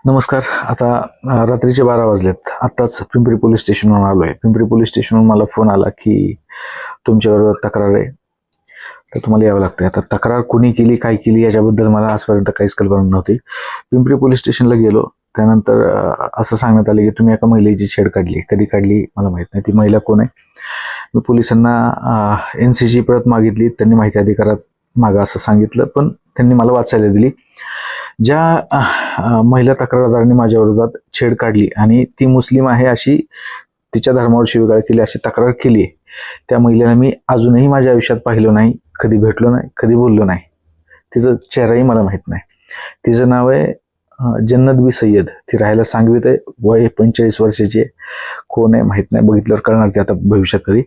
नमस्कार. आता रात्रीचे 12 वाजलेत. आत्ताच पिंपरी पोलीस स्टेशनवरून आलोय. पिंपरी पोलीस स्टेशनवरून मला फोन आला की तुमच्यावर तक्रार आहे, तर तुम्हाला यावं लागतंय. आता तक्रार कोणी केली, काय केली याच्याबद्दल मला आजपर्यंत काहीच कल्पना नव्हती. पिंपरी पोलीस स्टेशनला गेलो. त्यानंतर असं सांगण्यात आलं की तुम्ही एका महिलेची छेड काढली. कधी काढली मला माहीत नाही. ती महिला कोण आहे? मी पोलिसांना NCची प्रत मागितली. त्यांनी माहिती अधिकारात मागा असं सांगितलं, पण त्यांनी मला वाचायला दिली. ज्या महिला तक्रारदारांनी माझ्या विरोधात छेड काढली आणि ती मुस्लिम आहे अशी तिच्या धर्मावर शिवीगाळ केली अशी तक्रार केली आहे, त्या महिलेला मी अजूनही माझ्या आयुष्यात पाहिलं नाही, कधी भेटलो नाही, कधी बोललो नाही. तिचं चेहराही मला माहीत नाही. तिचं नाव आहे जन्नत बी सय्यद. ती राहायला सांगवीत आहे. वय 45 वर्षाची आहे. कोण आहे माहीत नाही. बघितल्यावर कळणार ते आता भविष्यात कधी.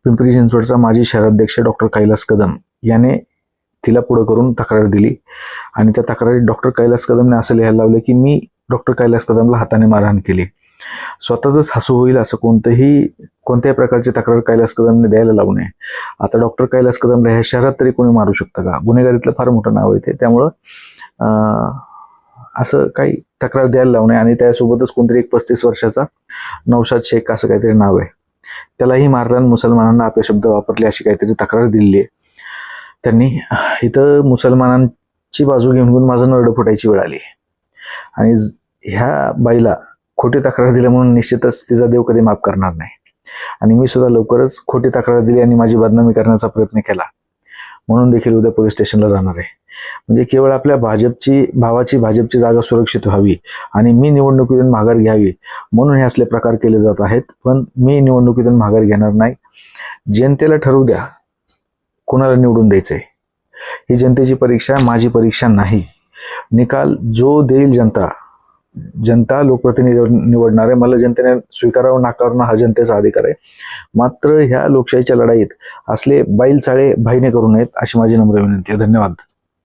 पिंपरी चिंचवडचा माजी शहराध्यक्ष डॉक्टर कैलास कदम याने तिला पुढं करून तक्रार दिली आणि त्या तक्रारीत डॉक्टर कैलास कदमने असं लिहायला लावलं की मी डॉक्टर कैलास कदमला हाताने मारहाण केली. स्वतःच हसू होईल असं कोणत्याही प्रकारची तक्रार कैलास कदमने द्यायला लावू नये. आता डॉक्टर कैलास कदमला ह्या शहरात तरी कोणी मारू शकतं का? गुन्हेगारीतलं फार मोठं नाव आहे ते. त्यामुळं असं काही तक्रार द्यायला लावू नये. आणि त्यासोबतच कोणतरी एक 35 वर्षाचा नौशाद शेख असं काहीतरी नाव आहे, त्यालाही मारलं आणि मुसलमानांना आपले शब्द वापरले अशी काहीतरी तक्रार दिलेली आहे. त्यांनी इथं मुसलमानांची बाजू घेऊन माझं नरडं फुटायची वेळ आली आणि ह्या बाईला खोटी तक्रार दिली म्हणून निश्चितच तिचा देव कधी माफ करणार नाही. आणि मी सुद्धा लवकरच खोटी तक्रार दिली आणि माझी बदनामी करण्याचा प्रयत्न केला म्हणून देखील उद्या पोलीस स्टेशनला जाणार आहे. म्हणजे केवळ आपल्या भाजपची जागा सुरक्षित व्हावी आणि मी निवडणुकीतून माघार घ्यावी म्हणून हे असले प्रकार केले जात आहेत. पण मी निवडणुकीतून माघार घेणार नाही. जनतेला ठरवू द्या कोणाला निवडून द्यायचंय. ही जनतेची परीक्षा, माझी परीक्षा नाही. निकाल जो देईल जनता लोकप्रतिनिधी निवडणार आहे. मला जनतेने स्वीकारावं नाकारणं हा जनतेचा अधिकार आहे. मात्र ह्या लोकशाहीच्या लढाईत असले बैल चाळे भाईने करू नयेत अशी माझी नम्र विनंती आहे. धन्यवाद.